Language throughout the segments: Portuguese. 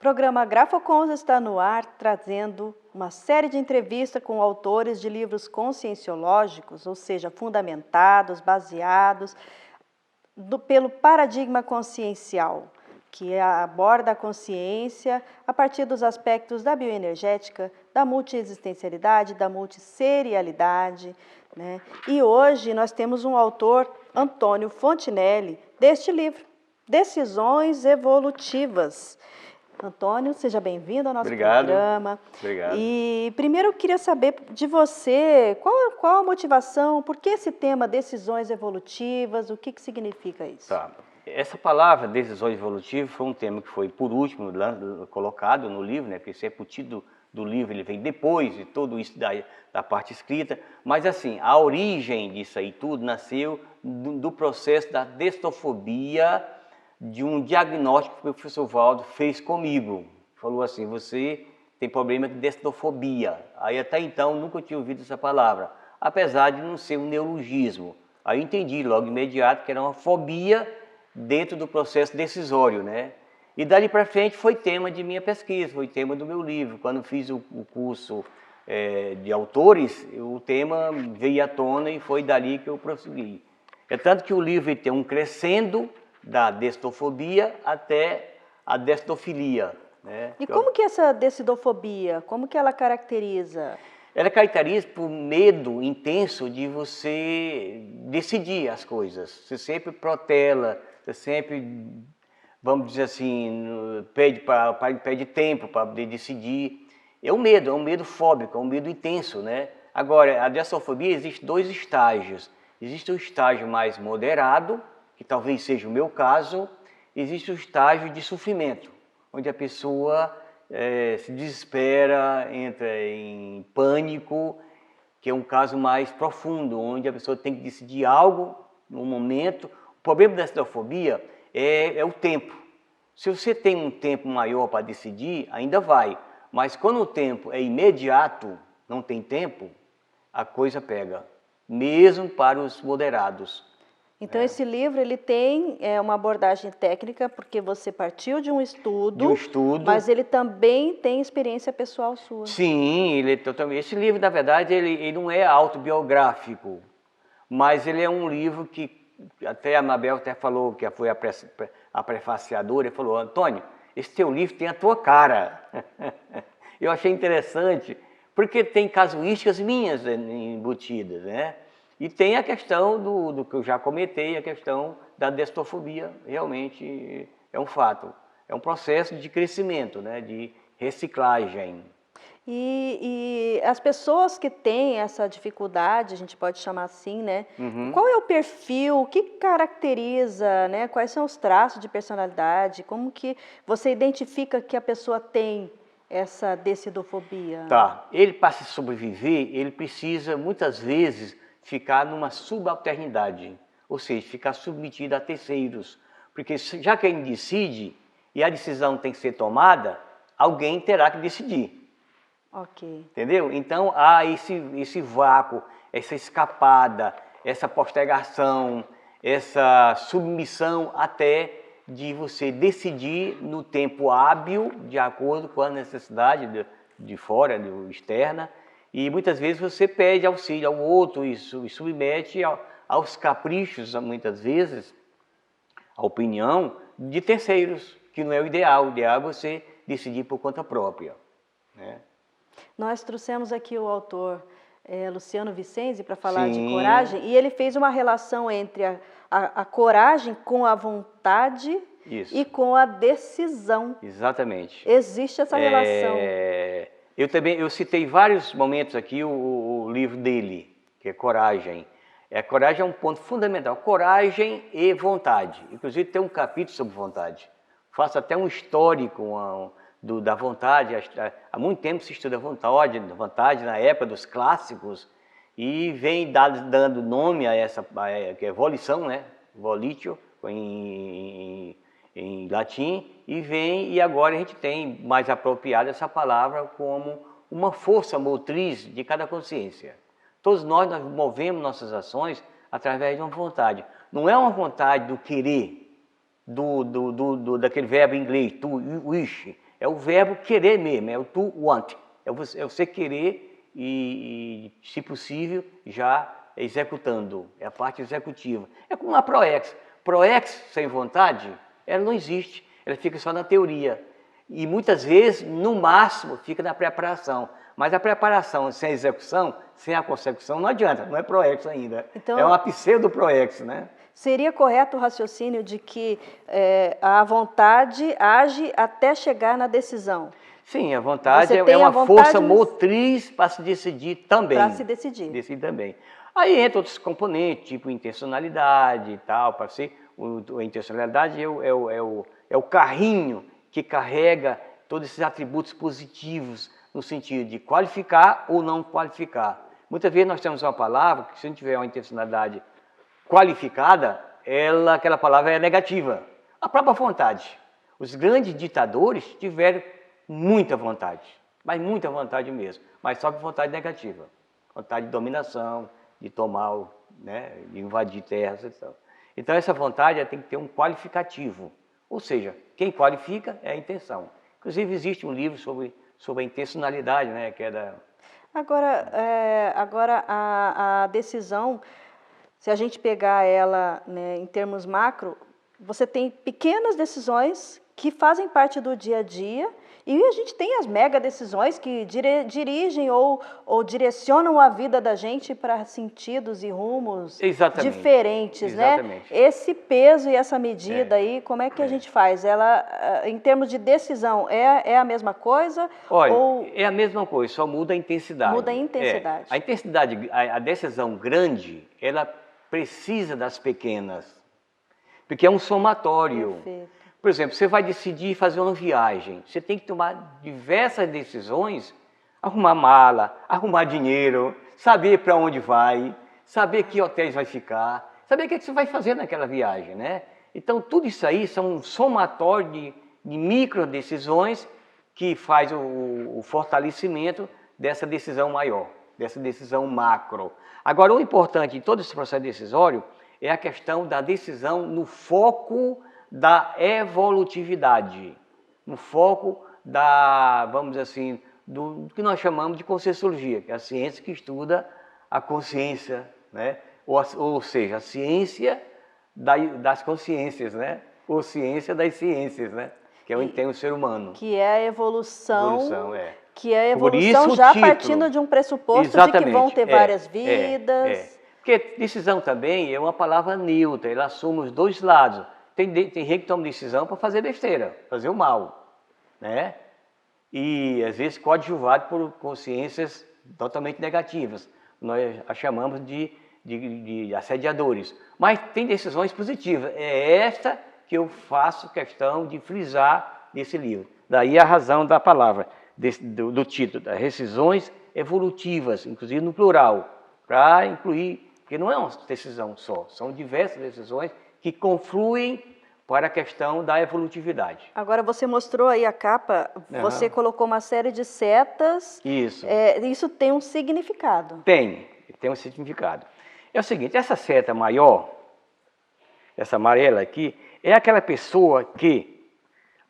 Programa Grafocons está no ar, trazendo uma série de entrevistas com autores de livros conscienciológicos, ou seja, fundamentados, baseados pelo paradigma consciencial, que aborda a consciência a partir dos aspectos da bioenergética, da multiexistencialidade, da multisserialidade, né? E hoje nós temos um autor, Antônio Fontinelli, deste livro, Decisões Evolutivas. Antônio, seja bem-vindo ao nosso programa. Obrigado. E primeiro eu queria saber de você, qual a motivação, por que esse tema decisões evolutivas, o que significa isso? Tá. Essa palavra decisões evolutivas foi um tema que foi por último colocado no livro, né? Porque sempre o título do livro ele vem depois de tudo isso da parte escrita, mas assim, a origem disso aí tudo nasceu do processo da destofobia, de um diagnóstico que o professor Valdo fez comigo. Falou assim, você tem problema de destofobia. Aí até então nunca tinha ouvido essa palavra, apesar de não ser um neologismo. Aí eu entendi logo imediato que era uma fobia dentro do processo decisório, né? E dali para frente foi tema de minha pesquisa, foi tema do meu livro. Quando fiz o curso de autores, o tema veio à tona e foi dali que eu prossegui. É tanto que o livro tem um crescendo da destofobia até a destofilia, né? E como que essa decidofobia, como que ela caracteriza? Ela caracteriza por medo intenso de você decidir as coisas. Você sempre protela, você sempre, vamos dizer assim, pede tempo para poder decidir. É um medo fóbico, é um medo intenso, né? Agora, a destofobia existe dois estágios. Existe o estágio mais moderado, que talvez seja o meu caso, existe o estágio de sofrimento, onde a pessoa se desespera, entra em pânico, que é um caso mais profundo, onde a pessoa tem que decidir algo no momento. O problema da destofobia é o tempo. Se você tem um tempo maior para decidir, ainda vai, mas quando o tempo é imediato, não tem tempo, a coisa pega, mesmo para os moderados. Então esse livro ele tem uma abordagem técnica, porque você partiu de um estudo, mas ele também tem experiência pessoal sua. Sim, ele é totalmente. Esse livro, na verdade, ele não é autobiográfico, mas ele é um livro que até a Mabel até falou, que foi a prefaciadora, ele falou, Antônio, esse teu livro tem a tua cara. Eu achei interessante, porque tem casuísticas minhas embutidas, né? E tem a questão do que eu já comentei, a questão da destofobia, realmente é um fato. É um processo de crescimento, né, de reciclagem. E as pessoas que têm essa dificuldade, a gente pode chamar assim, né? Uhum. Qual é o perfil, o que caracteriza, né? Quais são os traços de personalidade? Como que você identifica que a pessoa tem essa decidofobia? Tá, ele para se sobreviver, ele precisa muitas vezes ficar numa subalternidade, ou seja, ficar submetido a terceiros, porque já que ele decide e a decisão tem que ser tomada, alguém terá que decidir. Ok. Entendeu? Então há esse vácuo, essa escapada, essa postergação, essa submissão até de você decidir no tempo hábil, de acordo com a necessidade de fora, externa, e muitas vezes você pede auxílio ao outro e submete aos caprichos, muitas vezes, a opinião de terceiros, que não é o ideal. O ideal é você decidir por conta própria, né? Nós trouxemos aqui o autor Luciano Vicenzi para falar de Sim. coragem, e ele fez uma relação entre a coragem com a vontade e com a decisão. Exatamente. Existe essa relação. Eu citei vários momentos aqui o livro dele, que é Coragem. Coragem é um ponto fundamental, coragem e vontade. Inclusive tem um capítulo sobre vontade. Faço até um histórico da vontade. Há muito tempo se estuda vontade na época dos clássicos, e vem dando nome a essa, que é volição, né? Volitio, em latim, e agora a gente tem mais apropriado essa palavra como uma força motriz de cada consciência. Todos nós movemos nossas ações através de uma vontade. Não é uma vontade do querer, daquele verbo em inglês, to wish. É o verbo querer mesmo, é o to want. É você querer e, se possível, já executando. É a parte executiva. É como uma proex. Proex sem vontade, ela não existe. Ela fica só na teoria. E muitas vezes, no máximo, fica na preparação. Mas a preparação sem a execução, sem a consecução, não adianta, não é proex ainda. Então, é uma pseudo-proex, né? Seria correto o raciocínio de que a vontade age até chegar na decisão? Sim, a vontade é uma força motriz para se decidir também. Para se decidir. Decidir também. Aí entra outros componentes, tipo intencionalidade e tal, para ser. A intencionalidade é o carrinho que carrega todos esses atributos positivos no sentido de qualificar ou não qualificar. Muitas vezes nós temos uma palavra que, se não tiver uma intencionalidade qualificada, aquela palavra é negativa. A própria vontade. Os grandes ditadores tiveram muita vontade, mas muita vontade mesmo, mas só que vontade negativa. Vontade de dominação, de tomar, né, de invadir terras, etc. Então essa vontade tem que ter um qualificativo. Ou seja, quem qualifica é a intenção. Inclusive existe um livro sobre a intencionalidade, né, que é da... Agora a decisão, se a gente pegar ela, né, em termos macro, você tem pequenas decisões que fazem parte do dia a dia e a gente tem as mega decisões que dirigem ou direcionam a vida da gente para sentidos e rumos diferentes, né? Esse peso e essa medida aí, como é que a gente faz? Ela, em termos de decisão, é a mesma coisa? Olha, é a mesma coisa, só muda a intensidade. Muda a intensidade. A intensidade, a decisão grande, ela precisa das pequenas, porque é um somatório. Perfeito. Por exemplo, você vai decidir fazer uma viagem, você tem que tomar diversas decisões, arrumar mala, arrumar dinheiro, saber para onde vai, saber que hotéis vai ficar, saber o que você vai fazer naquela viagem, né? Então, tudo isso aí são um somatório de micro decisões que faz o fortalecimento dessa decisão maior, dessa decisão macro. Agora, o importante em todo esse processo decisório é a questão da decisão no foco da evolutividade, no foco da, vamos dizer assim, do que nós chamamos de conscienciologia, que é a ciência que estuda a consciência, né? Ou seja, a ciência das consciências, né? Ou ciência das ciências, né? Que é onde tem o ser humano. Que é a evolução, que é a Por evolução isso, já partindo de um pressuposto de que vão ter várias vidas. Porque decisão também é uma palavra neutra, ela assume os dois lados. Tem gente que toma decisão para fazer besteira, fazer o mal, né? E às vezes coadjuvado por consciências totalmente negativas. Nós a chamamos de assediadores. Mas tem decisões positivas. É esta que eu faço questão de frisar nesse livro. Daí a razão da palavra, do título, das decisões evolutivas, inclusive no plural, para incluir, porque não é uma decisão só, são diversas decisões que confluem para a questão da evolutividade. Agora, você mostrou aí a capa, você colocou uma série de setas. Isso. Isso tem um significado. Tem um significado. É o seguinte, essa seta maior, essa amarela aqui, é aquela pessoa que,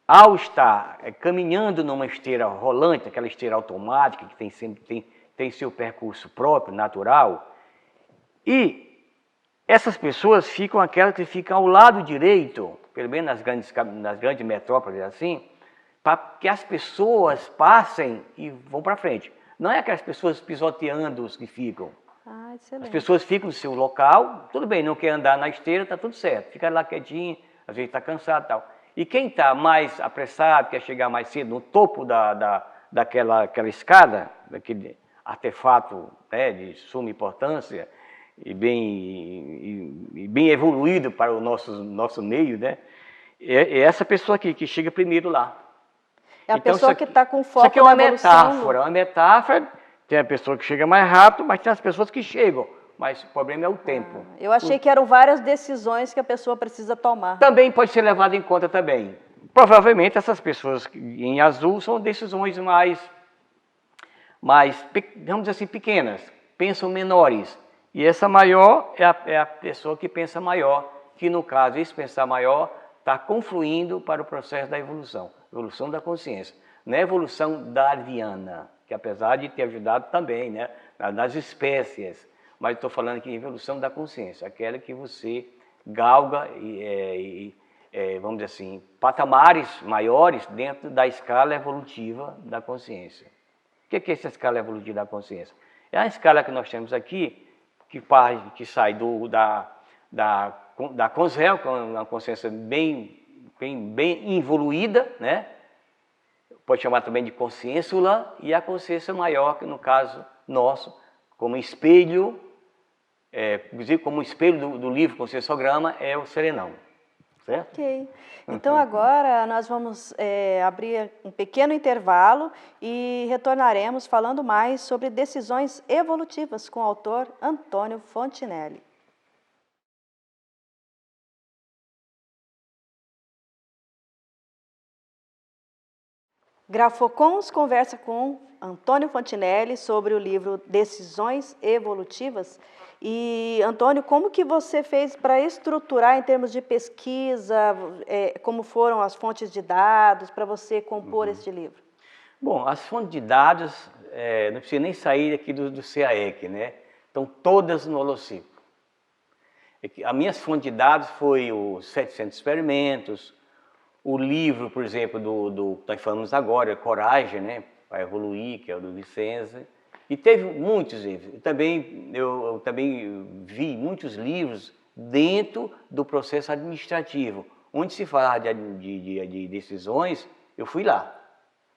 ao estar caminhando numa esteira rolante, aquela esteira automática, que tem seu percurso próprio, natural, e essas pessoas ficam aquelas que ficam ao lado direito, pelo menos nas grandes metrópoles assim, para que as pessoas passem e vão para frente. Não é aquelas pessoas pisoteando os que ficam. Excelente. As pessoas ficam no seu local, tudo bem, não quer andar na esteira, está tudo certo. Fica lá quietinho, às vezes está cansado e tal. E quem está mais apressado, quer chegar mais cedo no topo daquela escada, daquele artefato, né, de suma importância, e bem evoluído para o nosso meio, né? É essa pessoa aqui que chega primeiro lá. É a pessoa que está com foco na evolução. Isso aqui é uma metáfora, tem a pessoa que chega mais rápido, mas tem as pessoas que chegam, mas o problema é o tempo. Eu achei que eram várias decisões que a pessoa precisa tomar. Também pode ser levado em conta também. Provavelmente essas pessoas em azul são decisões mais, vamos dizer assim, pequenas, pensam menores. E essa maior é a pessoa que pensa maior, que no caso, esse pensar maior está confluindo para o processo da evolução da consciência. Não é a evolução darwiniana, que apesar de ter ajudado também, né, nas espécies, mas estou falando aqui de evolução da consciência, aquela que você galga vamos dizer assim, patamares maiores dentro da escala evolutiva da consciência. O que é essa escala evolutiva da consciência? É a escala que nós temos aqui, que sai da consciência, com uma consciência bem evoluída, né? Pode chamar também de consciênsula, e a consciência maior, que no caso nosso, como espelho, inclusive como espelho do livro Conscienciograma, é o serenão. Certo? Ok. Então agora nós vamos abrir um pequeno intervalo e retornaremos falando mais sobre decisões evolutivas com o autor Antônio Fontinelli. Grafocons conversa com Antônio Fontinelli sobre o livro Decisões Evolutivas. E, Antônio, como que você fez para estruturar em termos de pesquisa, como foram as fontes de dados para você compor este livro? Bom, as fontes de dados, não precisa nem sair aqui do CAEC, né? Estão todas no Holocico. As minhas fontes de dados foi os 700 experimentos, o livro, por exemplo, do que nós falamos agora, Coragem, né, para evoluir, que é o do Vicenza, e teve muitos livros. Eu também vi muitos livros dentro do processo administrativo, onde se fala de decisões, eu fui lá,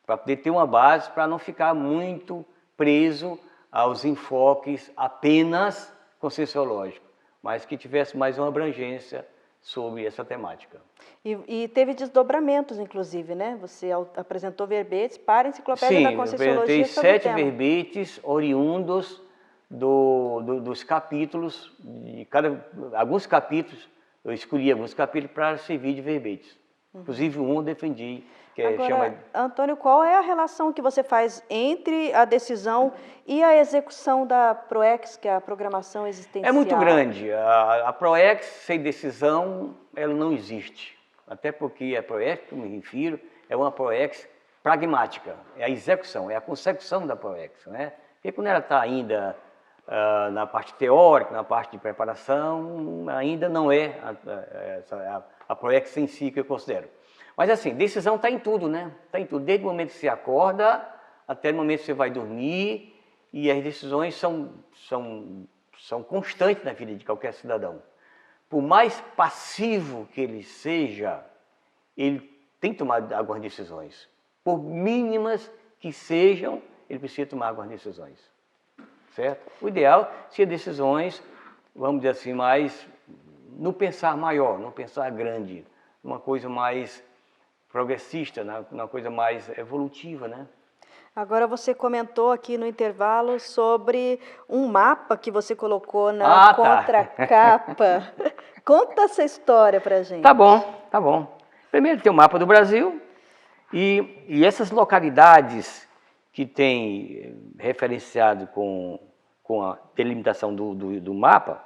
para poder ter uma base, para não ficar muito preso aos enfoques apenas conscienciológicos, mas que tivesse mais uma abrangência sobre essa temática. E teve desdobramentos, inclusive, né? Você apresentou verbetes para a Enciclopédia da Conscienciologia. Sim, eu apresentei 7 verbetes oriundos dos capítulos, alguns capítulos, eu escolhi alguns capítulos para servir de verbetes. Inclusive um eu defendi, que Agora, Antônio, qual é a relação que você faz entre a decisão e a execução da PROEX, que é a Programação Existencial? É muito grande. A PROEX, sem decisão, ela não existe. Até porque a PROEX, que eu me refiro, é uma PROEX pragmática. É a execução, é a consecução da PROEX, né? Porque quando ela está ainda na parte teórica, na parte de preparação, ainda não é a PROEX em si que eu considero. Mas assim, decisão está em tudo, né? Está em tudo. Desde o momento que você acorda até o momento que você vai dormir, e as decisões são constantes na vida de qualquer cidadão. Por mais passivo que ele seja, ele tem que tomar algumas decisões. Por mínimas que sejam, ele precisa tomar algumas decisões. Certo? O ideal seria decisões, vamos dizer assim, mais no pensar maior, no pensar grande, uma coisa mais progressista, uma coisa mais evolutiva, né? Agora você comentou aqui no intervalo sobre um mapa que você colocou na contracapa. Conta essa história pra gente. Tá bom, tá bom. Primeiro tem o mapa do Brasil e essas localidades que tem referenciado com a delimitação do mapa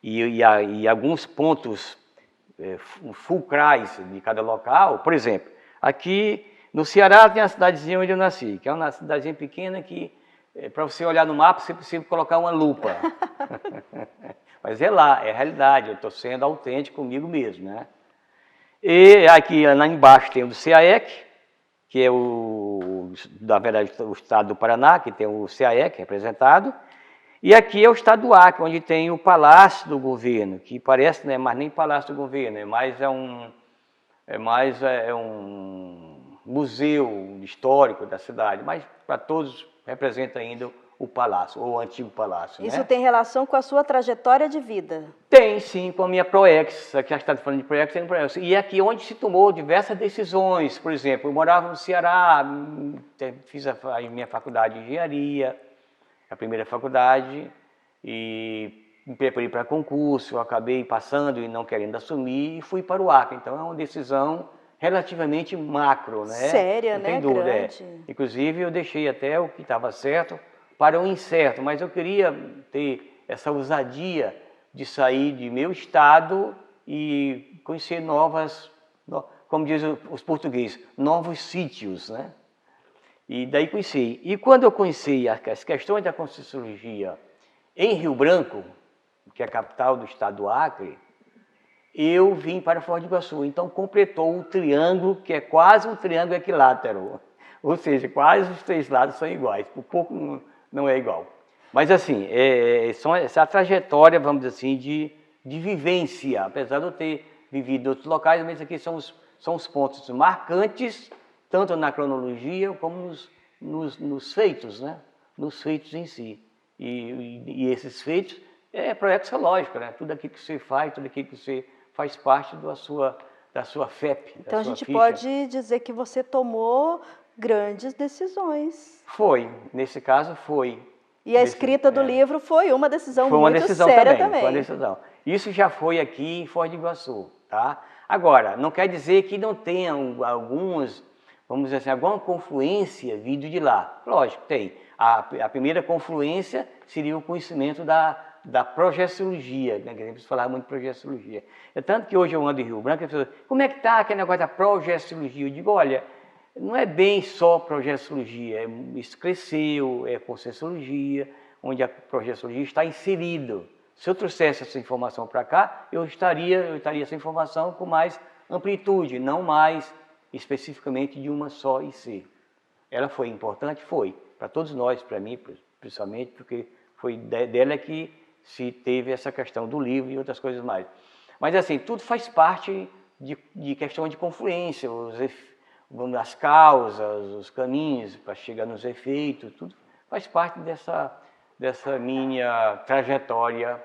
e alguns pontos fulcrais de cada local. Por exemplo, aqui no Ceará tem a cidadezinha onde eu nasci, que é uma cidadezinha pequena que, para você olhar no mapa, você precisa colocar uma lupa. Mas é lá, é a realidade, eu estou sendo autêntico comigo mesmo, né? E aqui lá embaixo tem o do CAEC, que é na verdade, o estado do Paraná, que tem o CAEC representado. E aqui é o estado do Acre, onde tem o Palácio do Governo, que parece, não é mais nem Palácio do Governo, é mais um museu histórico da cidade, mas para todos representa ainda o palácio, ou o antigo palácio. Isso, né? Tem relação com a sua trajetória de vida? Tem, sim, com a minha PROEX. Aqui a gente está falando de PROEX, tem PROEX. E aqui onde se tomou diversas decisões. Por exemplo, eu morava no Ceará, fiz a minha faculdade de engenharia, a primeira faculdade, e me preparei para concurso, eu acabei passando e não querendo assumir, e fui para o Acre. Então é uma decisão relativamente macro, né? Séria, né? Grande. Inclusive eu deixei até o que estava certo para o incerto, mas eu queria ter essa ousadia de sair de meu estado e conhecer como dizem os portugueses, novos sítios, né? E daí conheci. E quando eu conheci as questões da Conscienciologia em Rio Branco, que é a capital do estado do Acre, eu vim para Foz do Iguaçu. Então completou o triângulo, que é quase um triângulo equilátero. Ou seja, quase os 3 lados são iguais, por pouco não é igual. Mas assim, essa trajetória, vamos dizer assim, de vivência, apesar de eu ter vivido em outros locais, mas aqui são os pontos marcantes, tanto na cronologia como nos feitos, né? Nos feitos em si. E esses feitos é projeto lógico, né? Tudo aquilo que você faz, tudo aquilo que você faz parte da sua FEP. Então da a sua gente ficha. pode dizer que você tomou grandes decisões. Foi, nesse caso foi. E a escrita do livro foi uma decisão foi uma muito decisão séria também. Foi uma decisão. Isso já foi aqui em Foz do Iguaçu, tá? Agora, não quer dizer que não tenha alguns, vamos dizer assim, alguma confluência vindo de lá. Lógico, tem. A primeira confluência seria o conhecimento da projeciologia, né? Que a gente falava muito de projeciologia. É tanto que hoje eu ando em Rio Branco e as pessoas, como é que está aquele negócio da projeciologia? Eu digo, olha, não é bem só projeciologia, isso cresceu, é conscienciologia, onde a projeciologia está inserido. Se eu trouxesse essa informação para cá, eu estaria essa informação com mais amplitude, não mais especificamente de uma só IC. Ela foi importante? Foi. Para todos nós, para mim, principalmente, porque foi dela que se teve essa questão do livro e outras coisas mais. Mas assim, tudo faz parte de questão de confluência, as causas, os caminhos para chegar nos efeitos, tudo faz parte dessa minha trajetória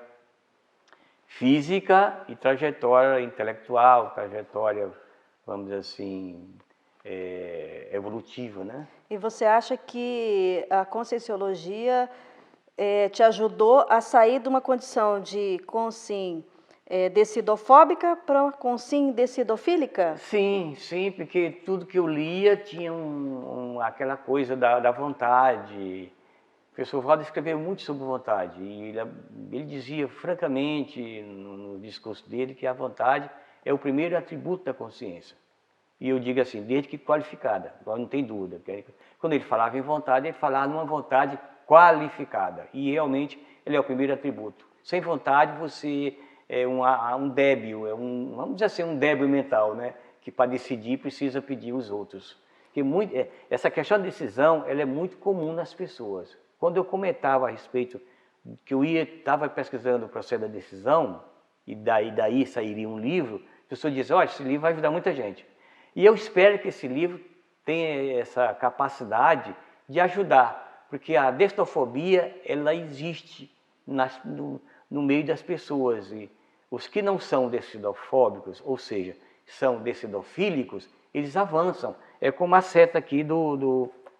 física e trajetória intelectual, trajetória, vamos dizer assim, evolutiva, né? E você acha que a Conscienciologia te ajudou a sair de uma condição de consciência decidofóbica para consciência decidofílica? Sim, sim, porque tudo que eu lia tinha aquela coisa da vontade. O professor Valdo escreveu muito sobre vontade e ele dizia francamente no discurso dele que a vontade é o primeiro atributo da consciência. E eu digo assim, desde que qualificada, agora não tem dúvida. Quando ele falava em vontade, ele falava numa vontade qualificada. E realmente ele é o primeiro atributo. Sem vontade você é um débil, vamos dizer assim, um débil mental, né? Que para decidir precisa pedir os outros. Porque essa questão de decisão ela é muito comum nas pessoas. Quando eu comentava a respeito que eu estava pesquisando o processo da decisão, e daí sairia um livro, a pessoa diz, olha, esse livro vai ajudar muita gente. E eu espero que esse livro tenha essa capacidade de ajudar, porque a decidofobia, ela existe no meio das pessoas. E os que não são decidofóbicos, ou seja, são decidofílicos, eles avançam. É como a seta aqui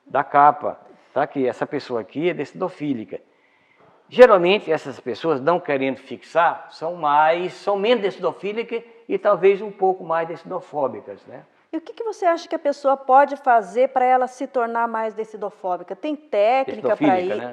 da capa, tá? Que essa pessoa aqui é decidofílica. Geralmente, essas pessoas, não querendo fixar, são menos decidofílicas e talvez um pouco mais decidofóbicas, né? E o que você acha que a pessoa pode fazer para ela se tornar mais decidofóbica? Tem técnica para ir, né?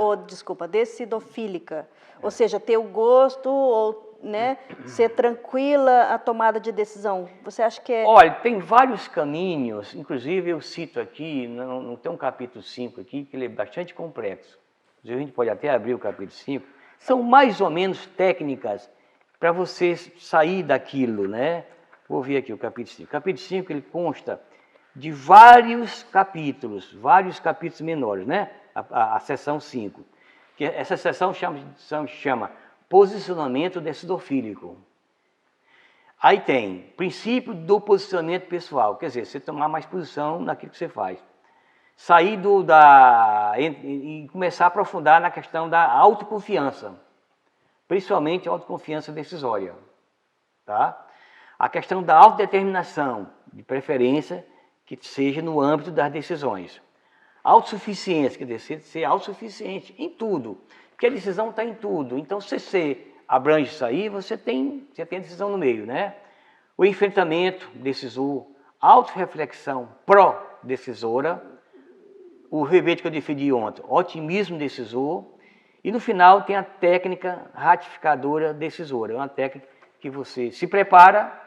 decidofílica, ou seja, ter o gosto ou, né, ser tranquila a tomada de decisão. Você acha que é... Olha, tem vários caminhos, inclusive eu cito aqui, não tem um capítulo 5 aqui, que ele é bastante complexo. A gente pode até abrir o capítulo 5. São mais ou menos técnicas para você sair daquilo, né? Vou ver aqui o capítulo 5. O capítulo 5 ele consta de vários capítulos menores, né? A seção 5. Que essa seção chama posicionamento decidofílico. Aí tem princípio do posicionamento pessoal, quer dizer, você tomar mais posição naquilo que você faz. Sair e começar a aprofundar na questão da autoconfiança, principalmente a autoconfiança decisória, tá? A questão da autodeterminação, de preferência que seja no âmbito das decisões. Autossuficiência, quer dizer, ser autossuficiente em tudo, porque a decisão está em tudo. Então, se você abrange isso aí, você tem a decisão no meio, né? O enfrentamento decisor, autorreflexão pró-decisora, o rebate que eu defini ontem, otimismo decisor, e no final tem a técnica ratificadora decisora, é uma técnica que você se prepara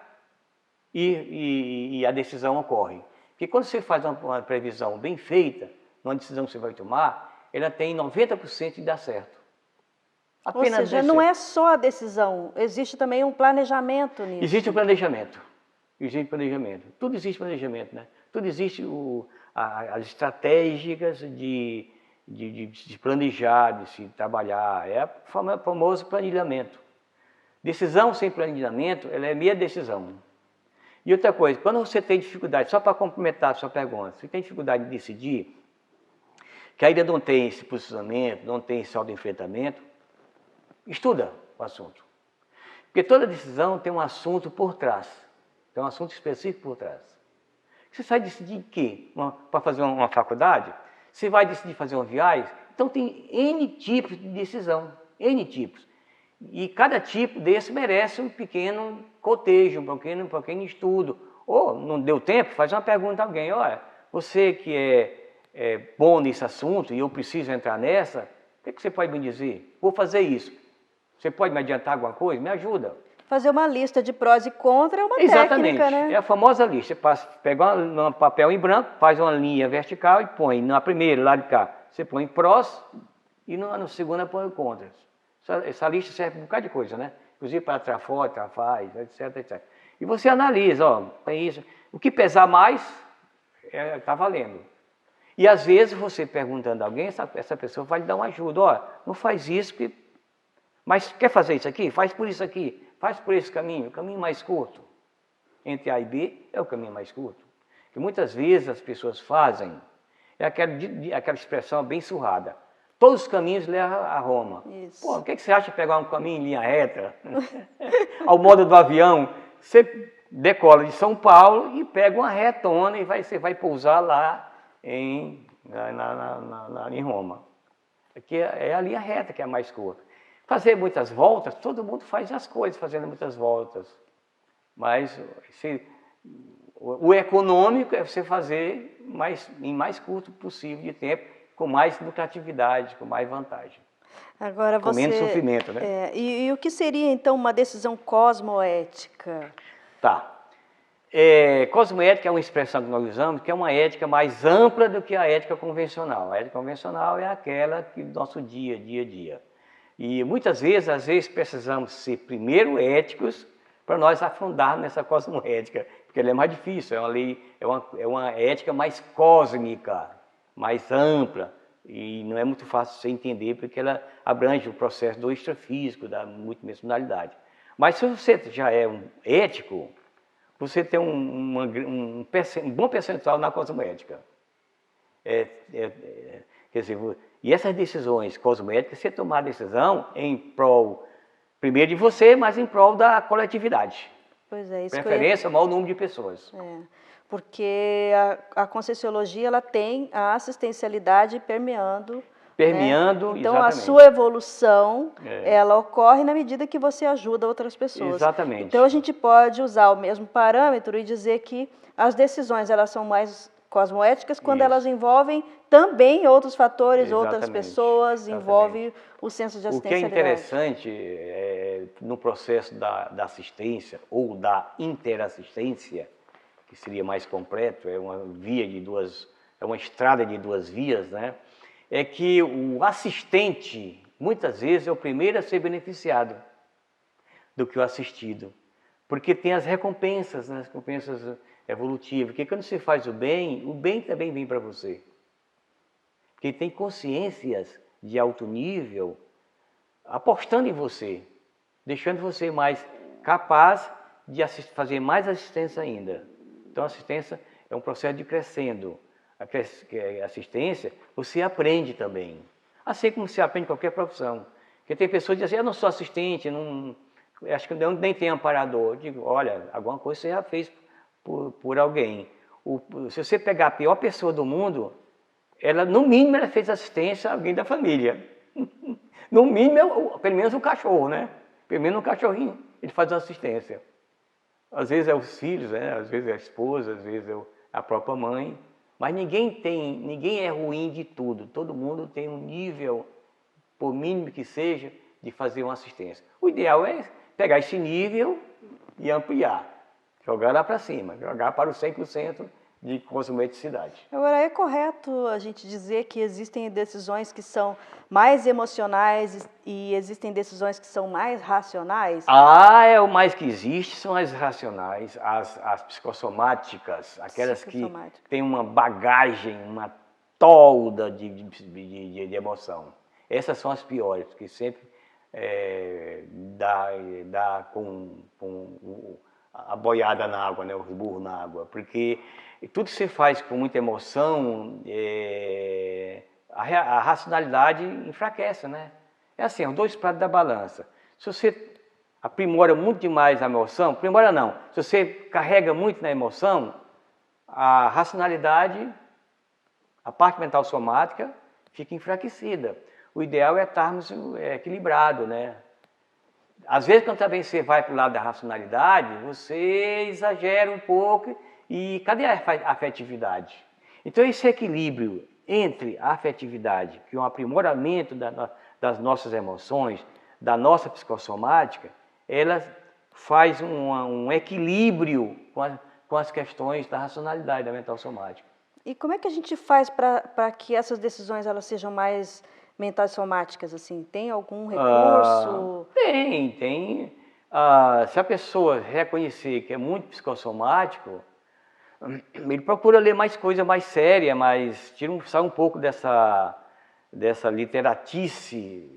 e a decisão ocorre. Porque quando você faz uma previsão bem feita, numa decisão que você vai tomar, ela tem 90% de dar certo. Ou seja, não é só a decisão, existe também um planejamento nisso. Existe um planejamento. Existe planejamento. Tudo existe planejamento, né? Tudo existe as estratégias de planejar, de se trabalhar. É o famoso planejamento. Decisão sem planejamento, ela é meia decisão. E outra coisa, quando você tem dificuldade, só para complementar a sua pergunta, você tem dificuldade de decidir, que ainda não tem esse posicionamento, não tem esse autoenfrentamento, estuda o assunto. Porque toda decisão tem um assunto por trás, tem um assunto específico por trás. Você vai decidir o quê? Para fazer uma faculdade? Você vai decidir fazer uma viagem? Então tem N tipos de decisão, N tipos. E cada tipo desse merece um pequeno cotejo, um pequeno estudo. Ou não deu tempo, faz uma pergunta a alguém, olha, você que é bom nesse assunto e eu preciso entrar nessa, o que você pode me dizer? Vou fazer isso. Você pode me adiantar alguma coisa? Me ajuda. Fazer uma lista de prós e contras é uma Exatamente. técnica, né? É a famosa lista. Você pega um papel em branco, faz uma linha vertical e põe na primeira, lá de cá, você põe prós e na segunda põe contras. Essa lista serve para um bocado de coisa, né? Inclusive para tirar foto, faz, etc, etc. E você analisa, ó, tem isso. O que pesar mais, está valendo. E às vezes você perguntando a alguém, essa pessoa vai lhe dar uma ajuda. Ó, não faz isso, mas quer fazer isso aqui? Faz por isso aqui. Faz por esse caminho, o caminho mais curto. Entre A e B é o caminho mais curto. Que muitas vezes as pessoas fazem, é aquela expressão bem surrada. Todos os caminhos levam a Roma. Isso. Pô, o que você acha de pegar um caminho em linha reta? Ao modo do avião, você decola de São Paulo e pega uma retona e você vai pousar lá em Roma. Aqui é a linha reta que é a mais curta. Fazer muitas voltas, todo mundo faz as coisas fazendo muitas voltas. Mas o econômico é você fazer em mais curto possível de tempo, com mais lucratividade, com mais vantagem. Agora com menos sofrimento, né? E o que seria, então, uma decisão cosmoética? Tá. Cosmoética é uma expressão que nós usamos, que é uma ética mais ampla do que a ética convencional. A ética convencional é aquela que do nosso dia a dia. E muitas vezes, precisamos ser primeiro éticos para nós afundarmos nessa cosmoética, porque ela é mais difícil, é uma ética mais cósmica, mais ampla, e não é muito fácil você entender, porque ela abrange o processo do extrafísico, da multidimensionalidade. Mas se você já é um ético, você tem um bom percentual na cosmoética. Quer dizer, e essas decisões cosmoéticas, você tomar a decisão em prol, primeiro de você, mas em prol da coletividade. Pois é, isso preferência ao maior número de pessoas. Porque a Conscienciologia, ela tem a assistencialidade permeando. Permeando, né? Então, exatamente. A sua evolução, ela ocorre na medida que você ajuda outras pessoas. Exatamente. Então, a gente pode usar o mesmo parâmetro e dizer que as decisões, elas são mais cosmoéticas quando elas envolvem também outros fatores, outras pessoas, envolve o senso de assistencialidade. O que é interessante no processo da assistência ou da interassistência, que seria mais completo, é uma estrada de duas vias, né? É que o assistente, muitas vezes, é o primeiro a ser beneficiado do que o assistido. Porque tem as recompensas, né? As recompensas evolutivas, porque quando você faz o bem também vem para você. Porque tem consciências de alto nível apostando em você, deixando você mais capaz de fazer mais assistência ainda. Então, a assistência é um processo de crescendo. A assistência, você aprende também. Assim como você aprende qualquer profissão. Porque tem pessoas que dizem, eu não sou assistente, acho que eu nem tenho amparador. Eu digo, olha, alguma coisa você já fez por alguém. Se você pegar a pior pessoa do mundo, no mínimo, ela fez assistência a alguém da família. No mínimo, pelo menos o cachorro, né? Pelo menos um cachorrinho, ele faz assistência. Às vezes é os filhos, né? Às vezes é a esposa, às vezes é a própria mãe. Mas ninguém é ruim de tudo. Todo mundo tem um nível, por mínimo que seja, de fazer uma assistência. O ideal é pegar esse nível e ampliar. Jogar lá para cima, jogar para o 100% de cosmeticidade. Agora, é correto a gente dizer que existem decisões que são mais emocionais e existem decisões que são mais racionais? O mais que existe são as racionais, as psicossomáticas, aquelas que têm uma bagagem, uma tolda de emoção. Essas são as piores, que sempre dá com a boiada na água, né, os burros na água, porque tudo que você faz com muita emoção, a racionalidade enfraquece, né? É assim, os dois pratos da balança. Se você aprimora muito demais a emoção, aprimora não, se você carrega muito na emoção, a racionalidade, a parte mental somática, fica enfraquecida. O ideal é estarmos equilibrados, né? Às vezes, quando também você vai para o lado da racionalidade, você exagera um pouco e cadê a afetividade? Então, esse equilíbrio entre a afetividade, que é um aprimoramento das nossas emoções, da nossa psicossomática, ela faz um equilíbrio com as questões da racionalidade, da mental somática. E como é que a gente faz para que essas decisões elas sejam mais mentais somáticas, assim? Tem algum recurso? Tem. Se a pessoa reconhecer que é muito psicossomático, ele procura ler mais coisa mais séria, sai um pouco dessa literatice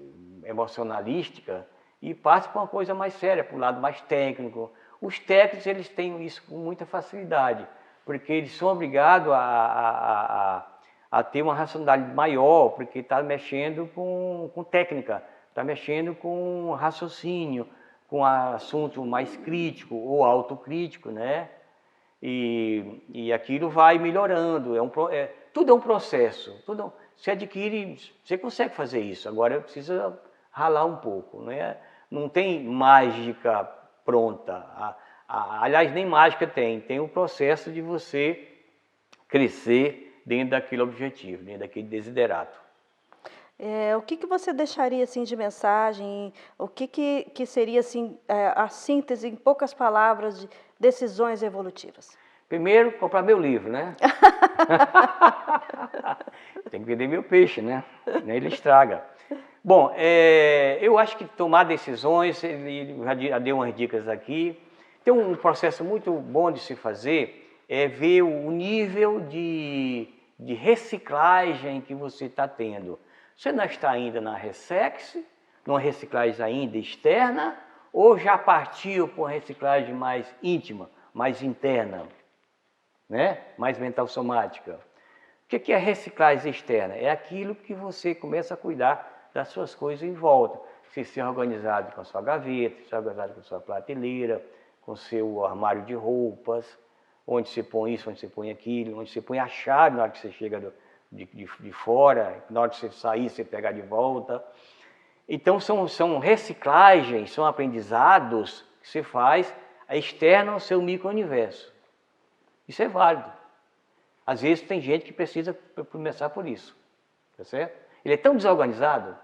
emocionalística e passa para uma coisa mais séria, para um lado mais técnico. Os técnicos, eles têm isso com muita facilidade, porque eles são obrigados a ter uma racionalidade maior, porque está mexendo com técnica, está mexendo com raciocínio, com assunto mais crítico ou autocrítico, né? E aquilo vai melhorando, tudo é um processo, você adquire, você consegue fazer isso, agora precisa ralar um pouco, né? Não tem mágica pronta, aliás, nem mágica tem o processo de você crescer dentro daquele objetivo, dentro daquele desiderato. O que você deixaria assim de mensagem? O que seria assim a síntese em poucas palavras de decisões evolutivas? Primeiro, comprar meu livro, né? Tem que vender meu peixe, né? Ele estraga. Bom, eu acho que tomar decisões, ele já deu umas dicas aqui. Tem um processo muito bom de se fazer, é ver o nível de reciclagem que você está tendo. Você não está ainda na Ressex, numa reciclagem ainda externa, ou já partiu para uma reciclagem mais íntima, mais interna, né? Mais mental somática? O que é reciclagem externa? É aquilo que você começa a cuidar das suas coisas em volta. Você ser organizado com a sua gaveta, ser organizado com a sua prateleira, com o seu armário de roupas, onde você põe isso, onde você põe aquilo, onde você põe a chave na hora que você chega de fora, na hora que você sair, você pegar de volta. Então, são reciclagens, são aprendizados que você faz externo ao seu micro-universo. Isso é válido. Às vezes tem gente que precisa começar por isso, tá certo? Ele é tão desorganizado,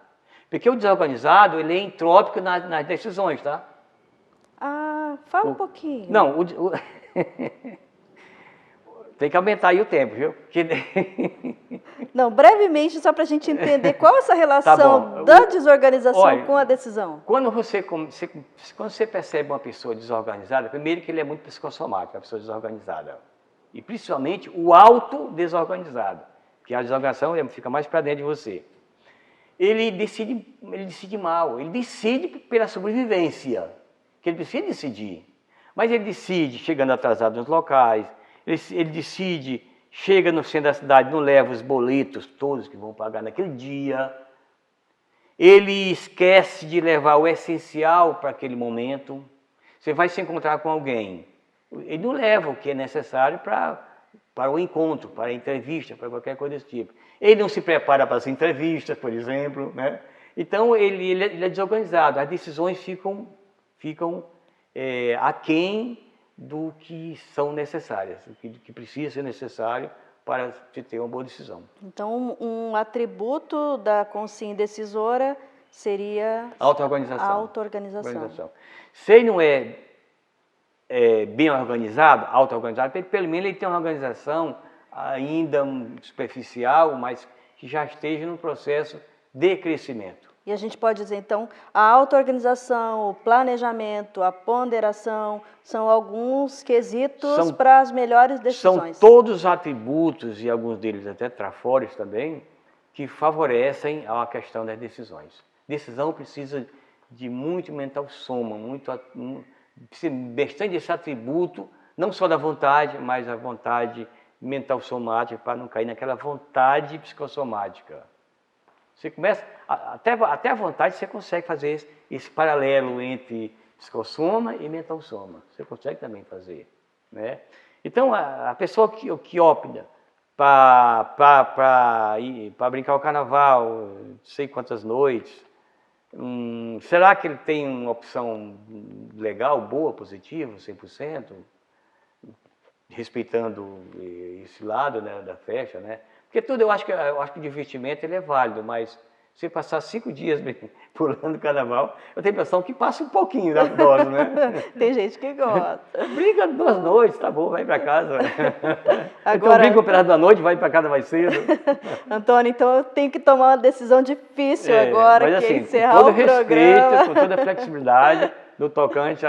porque o desorganizado, ele é entrópico nas decisões, tá? Fala um pouquinho. Não, tem que aumentar aí o tempo, viu? Não, brevemente, só para a gente entender qual é essa relação da desorganização com a decisão. Quando você percebe uma pessoa desorganizada, primeiro que ele é muito psicossomático, a pessoa desorganizada. E principalmente o auto-desorganizado, que a desorganização fica mais para dentro de você. Ele decide mal, ele decide pela sobrevivência, que ele precisa decidir. Mas ele decide chegando atrasado nos locais, ele decide, chega no centro da cidade, não leva os boletos todos que vão pagar naquele dia. Ele esquece de levar o essencial para aquele momento. Você vai se encontrar com alguém, ele não leva o que é necessário para o encontro, para a entrevista, para qualquer coisa desse tipo. Ele não se prepara para as entrevistas, por exemplo, né? Então, ele é desorganizado, as decisões ficam aquém do que são necessárias, do que precisa ser necessário para se ter uma boa decisão. Então, um atributo da consciência decisora seria auto-organização. Auto-organização. Se ele não é bem organizado, auto-organizado, pelo menos ele tem uma organização ainda superficial, mas que já esteja num processo de crescimento. E a gente pode dizer, então, a auto-organização, o planejamento, a ponderação, são alguns quesitos para as melhores decisões. São todos atributos, e alguns deles até trafores também, que favorecem a questão das decisões. Decisão precisa de muito mental soma, bastante desse atributo, não só da vontade, mas a vontade mental somática, para não cair naquela vontade psicossomática. Você começa, até a vontade você consegue fazer esse paralelo entre psicossoma e mental soma. Você consegue também fazer, né? Então, a pessoa que opta para brincar o carnaval, não sei quantas noites, será que ele tem uma opção legal, boa, positiva, 100%? Respeitando esse lado, né, da festa, né? Porque tudo eu acho que o divertimento ele é válido, mas você passar 5 dias pulando o carnaval, eu tenho a impressão que passa um pouquinho da dose, né? Tem gente que gosta. Brinca 2 noites, tá bom, vai para casa. Agora, então brinca o pedaço da noite, vai para casa mais cedo. Antônio, então eu tenho que tomar uma decisão difícil agora, mas, que é assim, encerrar o programa. Respeito, com toda a flexibilidade no tocante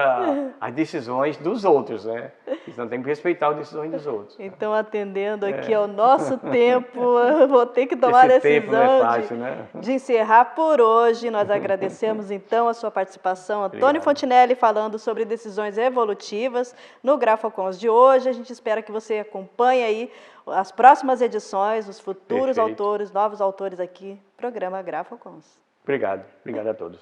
às decisões dos outros, né? Então tem que respeitar as decisões dos outros. Então, atendendo aqui ao nosso tempo, eu vou ter que tomar a decisão não é fácil, né? de encerrar por hoje. Nós agradecemos então a sua participação. Antônio Fontinelli falando sobre decisões evolutivas no Grafocons de hoje. A gente espera que você acompanhe aí as próximas edições, os futuros autores, novos autores aqui, programa Grafocons. Obrigado a todos.